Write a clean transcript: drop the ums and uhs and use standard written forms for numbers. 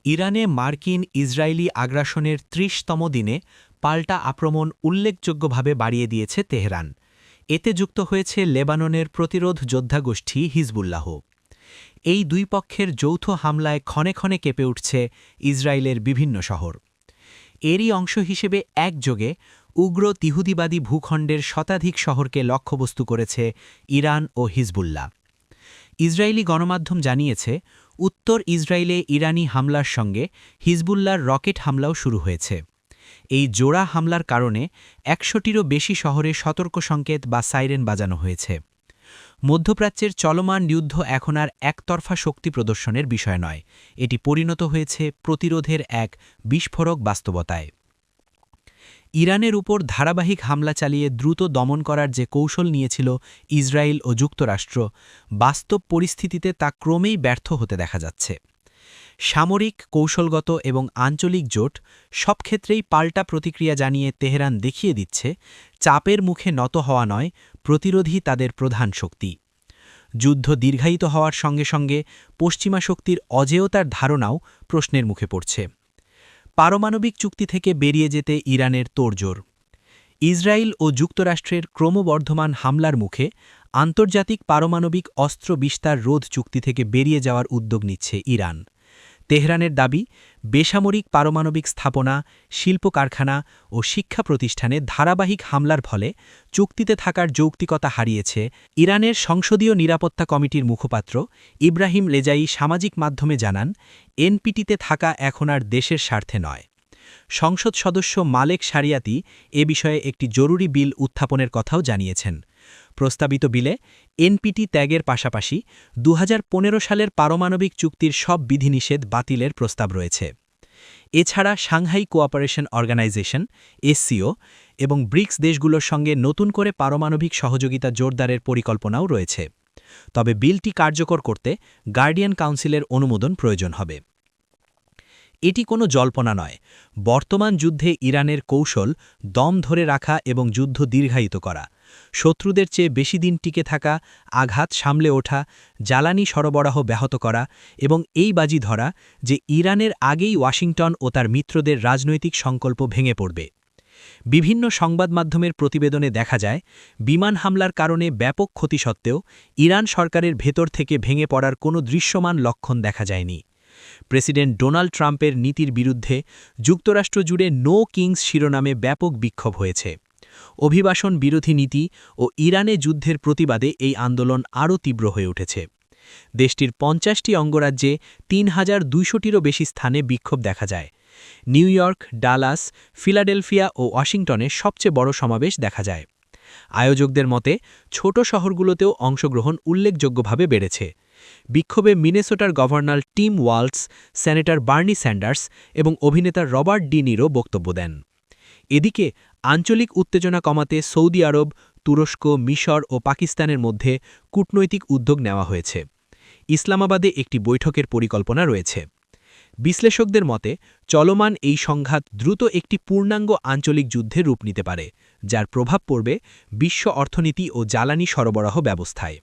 ইরানে মার্কিন ইসরায়েলি আগ্রাসনের ৩০তম দিনে পাল্টা আক্রমণ উল্লেখযোগ্যভাবে বাড়িয়ে দিয়েছে তেহরান। এতে যুক্ত হয়েছে লেবাননের প্রতিরোধ যোদ্ধা গোষ্ঠী হিজবুল্লাহ। এই দুই পক্ষের যৌথ হামলায় ক্ষণে ক্ষণে কেঁপে উঠছে ইসরায়েলের বিভিন্ন শহর। এরই অংশ হিসেবে একযোগে উগ্র তিহুদিবাদী ভূখণ্ডের শতাধিক শহরকে লক্ষ্যবস্তু করেছে ইরান ও হিজবুল্লাহ। ইসরায়েলি গণমাধ্যম জানিয়েছে, উত্তর ইসরায়েলে ইরানি হামলার সঙ্গে হিজবুল্লাহর রকেট হামলাও শুরু হয়েছে। এই জোড়া হামলার কারণে ১০০টিরও বেশি শহরে সতর্ক সংকেত বা সাইরেন বাজানো হয়েছে। মধ্যপ্রাচ্যের চলমান যুদ্ধ এখন আর একতরফা শক্তি প্রদর্শনের বিষয় নয়, এটি পরিণত হয়েছে প্রতিরোধের এক বিস্ফোরক বাস্তবতায়। ইরানের উপর ধারাবাহিক হামলা চালিয়ে দ্রুত দমন করার যে কৌশল নিয়েছিল ইসরায়েল ও যুক্তরাষ্ট্র, বাস্তব পরিস্থিতিতে তা ক্রমেই ব্যর্থ হতে দেখা যাচ্ছে। সামরিক, কৌশলগত এবং আঞ্চলিক জোট সব ক্ষেত্রেই পাল্টা প্রতিক্রিয়া জানিয়ে তেহরান দেখিয়ে দিচ্ছে, চাপের মুখে নত হওয়া নয়, প্রতিরোধই তাদের প্রধান শক্তি। যুদ্ধ দীর্ঘায়িত হওয়ার সঙ্গে সঙ্গে পশ্চিমা শক্তির অজেয়তার ধারণাও প্রশ্নের মুখে পড়ছে। পারমাণবিক চুক্তি থেকে বেরিয়ে যেতে ইরানের তোড়জোড়। ইসরায়েল ও যুক্তরাষ্ট্রের ক্রমবর্ধমান হামলার মুখে আন্তর্জাতিক পারমাণবিক অস্ত্র বিস্তার রোধ চুক্তি থেকে বেরিয়ে যাওয়ার উদ্যোগ নিচ্ছে ইরান। তেহরানের দাবি, বেসামরিক পারমাণবিক স্থাপনা, শিল্প কারখানা ও শিক্ষা প্রতিষ্ঠানে ধারাবাহিক হামলার ফলে চুক্তিতে থাকার যৌক্তিকতা হারিয়েছে। ইরানের সংসদীয় নিরাপত্তা কমিটির মুখপাত্র ইব্রাহিম লেজাই সামাজিক মাধ্যমে জানান, এনপিটিতে থাকা এখন আর দেশের স্বার্থে নয়। সংসদ সদস্য মালেক শারিয়াতি এ বিষয়ে একটি জরুরি বিল উত্থাপনের কথাও জানিয়েছেন। প্রস্তাবিত বিলে এনপিটি ত্যাগের পাশাপাশি ২০১৫ সালের পারমাণবিক চুক্তির সব বিধিনিষেধ বাতিলের প্রস্তাব রয়েছে। এছাড়া সাংহাই কোঅপারেশন অর্গানাইজেশন এসসিও এবং ব্রিক্স দেশগুলোর সঙ্গে নতুন করে পারমাণবিক সহযোগিতা জোরদারের পরিকল্পনাও রয়েছে। তবে বিলটি কার্যকর করতে গার্ডিয়ান কাউন্সিলের অনুমোদন প্রয়োজন হবে। এটি কোনো জল্পনা নয়, বর্তমান যুদ্ধে ইরানের কৌশল দম ধরে রাখা এবং যুদ্ধ দীর্ঘায়িত করা, শত্রুদের চেয়ে বেশি দিন টিকে থাকা, আঘাত সামলে ওঠা, জ্বালানি সরবরাহ ব্যাহত করা এবং এই বাজি ধরা যে ইরানের আগেই ওয়াশিংটন ও তার মিত্রদের রাজনৈতিক সংকল্প ভেঙে পড়বে। বিভিন্ন সংবাদ মাধ্যমের প্রতিবেদনে দেখা যায়, বিমান হামলার কারণে ব্যাপক ক্ষতি সত্ত্বেও ইরান সরকারের ভেতর থেকে ভেঙে পড়ার কোনো দৃশ্যমান লক্ষণ দেখা যায়নি। প্রেসিডেন্ট ডোনাল্ড ট্রাম্পের নীতির বিরুদ্ধে যুক্তরাষ্ট্র জুড়ে নো কিংস শিরোনামে ব্যাপক বিক্ষোভ হয়েছে। অভিবাসন বিরোধী নীতি ও ইরানে যুদ্ধের প্রতিবাদে এই আন্দোলন আরও তীব্র হয়ে উঠেছে। দেশটির ৫০টি অঙ্গরাজ্যে ৩,২০০টিরও বেশি স্থানে বিক্ষোভ দেখা যায়। নিউ ইয়র্ক, ডালাস, ফিলাডেলফিয়া ও ওয়াশিংটনে সবচেয়ে বড় সমাবেশ দেখা যায়। আয়োজকদের মতে ছোট শহরগুলোতেও অংশগ্রহণ উল্লেখযোগ্যভাবে বেড়েছে। বিক্ষোভে মিনেসোটার governor Tim Walz, senator Bernie Sanders এবং অভিনেতা রবার্ট ডি নিরো বক্তব্য দেন। এদিকে আঞ্চলিক উত্তেজনা কমাতে সৌদি আরব, তুরস্ক, মিশর ও পাকিস্তানের মধ্যে কূটনৈতিক উদ্যোগ নেওয়া হয়েছে। ইসলামাবাদে একটি বৈঠকের পরিকল্পনা রয়েছে। বিশ্লেষকদের মতে চলমান এই সংঘাত দ্রুত একটি পূর্ণাঙ্গ আঞ্চলিক যুদ্ধে রূপ নিতে পারে, যার প্রভাব পড়বে বিশ্ব অর্থনীতি ও জ্বালানি সরবরাহ ব্যবস্থায়।